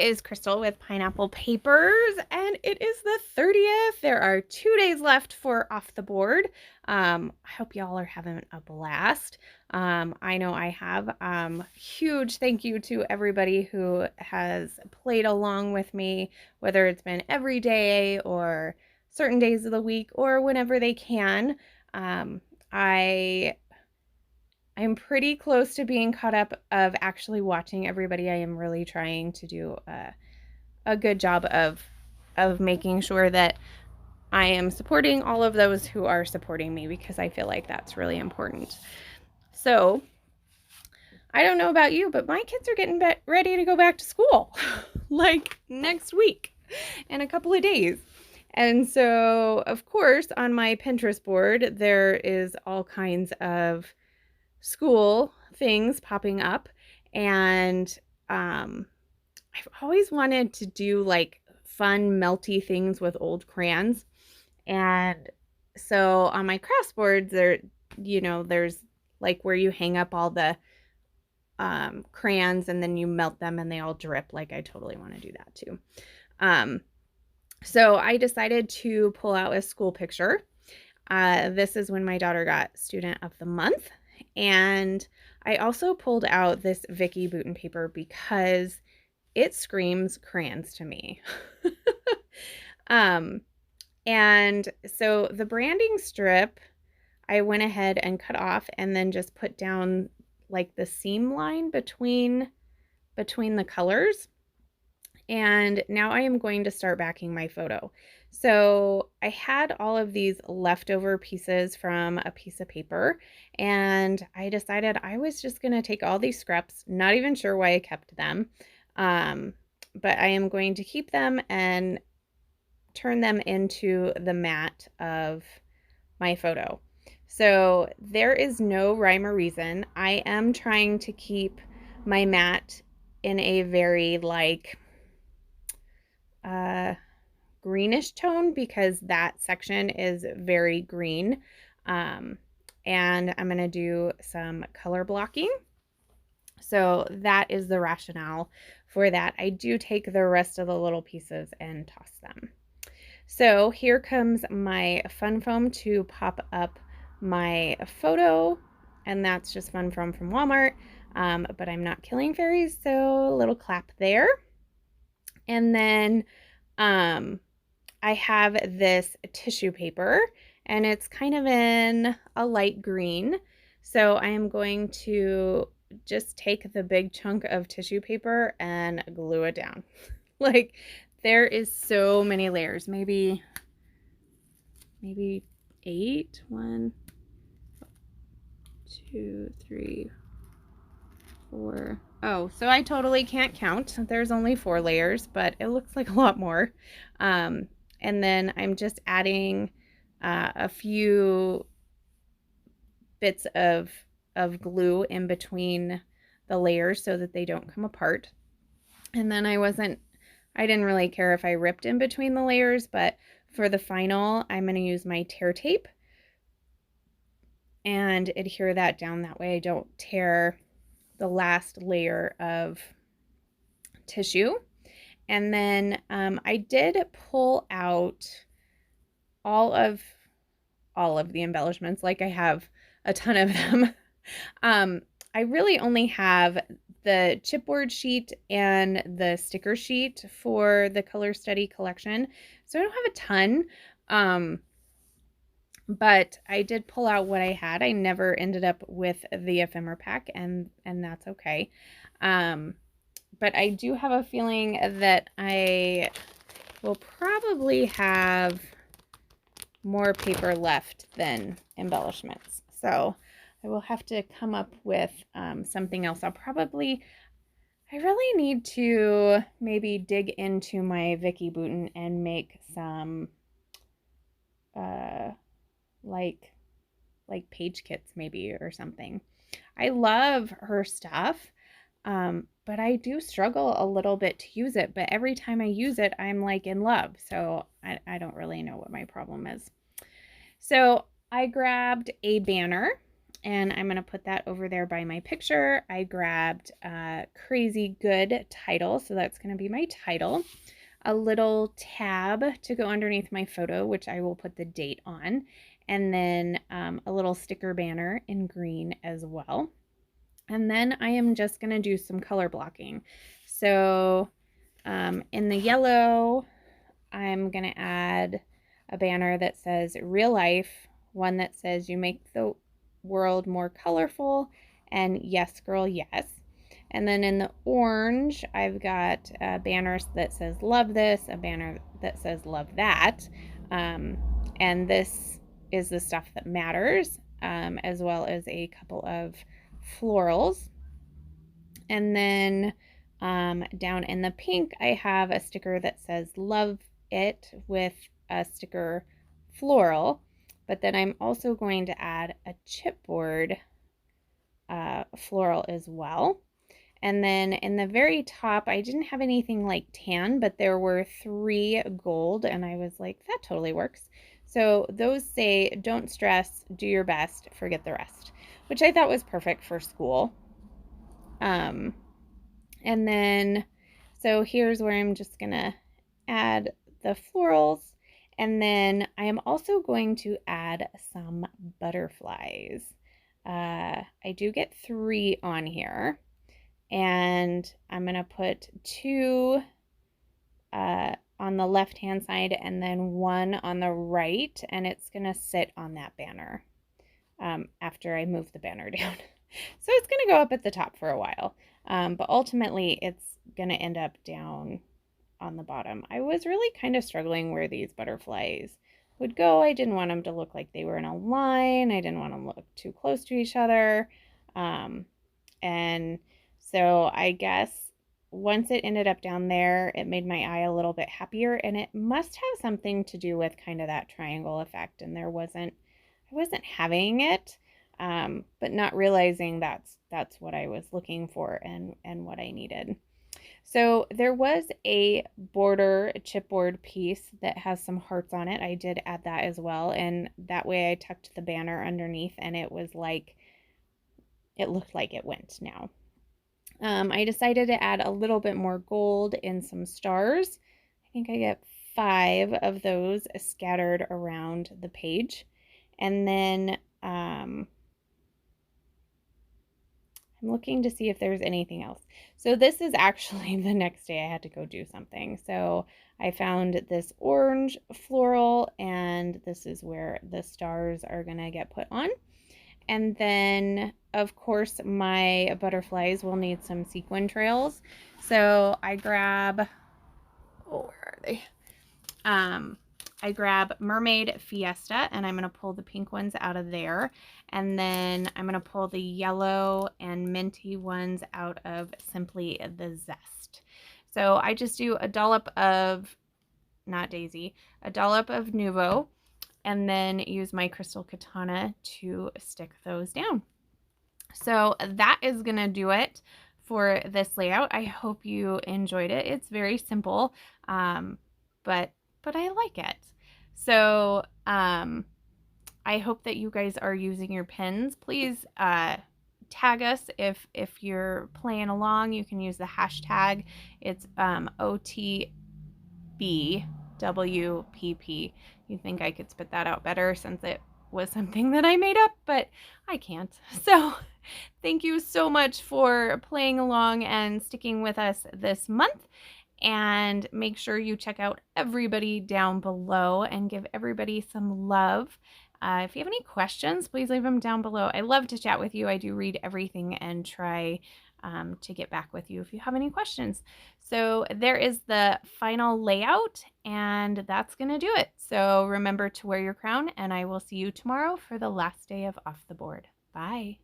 is Crystal with Pineapple Papers, and it is the 30th. There are 2 days left for Off the Board. I hope y'all are having a blast. I know I have. Huge thank you to everybody who has played along with me, whether it's been every day or certain days of the week or whenever they can. I'm pretty close to being caught up of actually watching everybody. I am really trying to do a good job of making sure that I am supporting all of those who are supporting me, because I feel like that's really important. So I don't know about you, but my kids are getting ready to go back to school like next week in a couple of days. And so, of course, on my Pinterest board, there is all kinds of school things popping up, and I've always wanted to do like fun melty things with old crayons. And so on my crafts board there's like where you hang up all the crayons and then you melt them and they all drip. Like, I totally want to do that too. So I decided to pull out a school picture. This is when my daughter got Student of the Month. And I also pulled out this Vicki Boutin paper because it screams crayons to me. And so the branding strip, I went ahead and cut off and then just put down like the seam line between the colors. And now I am going to start backing my photo. So I had all of these leftover pieces from a piece of paper, and I decided I was just going to take all these scraps, not even sure why I kept them, but I am going to keep them and turn them into the mat of my photo. So there is no rhyme or reason. I am trying to keep my mat in a very like greenish tone, because that section is very green. And I'm going to do some color blocking. So that is the rationale for that. I do take the rest of the little pieces and toss them. So here comes my fun foam to pop up my photo, and that's just fun foam from Walmart. But I'm not killing fairies, so a little clap there. And then I have this tissue paper, and it's kind of in a light green. So I am going to just take the big chunk of tissue paper and glue it down. Like, there is so many layers, maybe 8. 1, 2, 3, 4. Oh, so I totally can't count. There's only 4 layers, but it looks like a lot more. And then I'm just adding a few bits of glue in between the layers so that they don't come apart. And then I didn't really care if I ripped in between the layers, but for the final, I'm going to use my tear tape and adhere that down. That way I don't tear the last layer of tissue. And then I did pull out all of the embellishments. Like, I have a ton of them. I really only have the chipboard sheet and the sticker sheet for the Color Study collection, so I don't have a ton. But I did pull out what I had. I never ended up with the ephemera pack, and that's okay. But I do have a feeling that I will probably have more paper left than embellishments. So I will have to come up with something else. I really need to maybe dig into my Vicki Boutin and make some like page kits maybe, or something. I love her stuff, but I do struggle a little bit to use it. But every time I use it, I'm like in love. So I don't really know what my problem is. So I grabbed a banner, And I'm going to put that over there by my picture. I grabbed Crazy Good title, so that's going to be my title. A little tab to go underneath my photo, which I will put the date on, and then a little sticker banner in green as well. And then I am just going to do some color blocking. So in the yellow, I'm going to add a banner that says real life, one that says you make the world more colorful, and yes girl yes. And then in the orange, I've got banners that says love this, a banner that says love that, and this is the stuff that matters, as well as a couple of florals. And then down in the pink, I have a sticker that says love it with a sticker floral, but then I'm also going to add a chipboard floral as well. And then in the very top, I didn't have anything like tan, but there were 3 gold, and I was like, that totally works. So those say, don't stress, do your best, forget the rest, which I thought was perfect for school. And then, so here's where I'm just gonna add the florals, and then I am also going to add some butterflies. I do get 3 on here, and I'm gonna put 2 on the left hand side and then 1 on the right, and it's gonna sit on that banner after I move the banner down. So it's gonna go up at the top for a while, but ultimately it's gonna end up down on the bottom. I was really kind of struggling where these butterflies would go. I didn't want them to look like they were in a line. I didn't want them to look too close to each other. And so I guess once it ended up down there, it made my eye a little bit happier, and it must have something to do with kind of that triangle effect. And I wasn't having it, but not realizing that's what I was looking for and what I needed. So there was a border chipboard piece that has some hearts on it. I did add that as well, and that way I tucked the banner underneath, and it was like, it looked like it went now. I decided to add a little bit more gold in some stars. I think I get 5 of those scattered around the page. And then I'm looking to see if there's anything else. So this is actually the next day I had to go do something. So I found this orange floral, and this is where the stars are going to get put on. And then, of course, my butterflies will need some sequin trails. So I grab, oh, where are they? I grab Mermaid Fiesta, and I'm going to pull the pink ones out of there. And then I'm going to pull the yellow and minty ones out of Simply the Zest. So I just do a dollop of, not Daisy, a dollop of Nuvo, and then use my Crystal Katana to stick those down. So that is going to do it for this layout. I hope you enjoyed it. It's very simple, but I like it. So I hope that you guys are using your pins. Please tag us if you're playing along. You can use the hashtag. It's OTBWPP. You think I could spit that out better since it was something that I made up, but I can't. So thank you so much for playing along and sticking with us this month. And make sure you check out everybody down below and give everybody some love. If you have any questions, please leave them down below. I love to chat with you. I do read everything and try to get back with you if you have any questions. So there is the final layout, and that's going to do it. So remember to wear your crown, and I will see you tomorrow for the last day of Off the Board. Bye.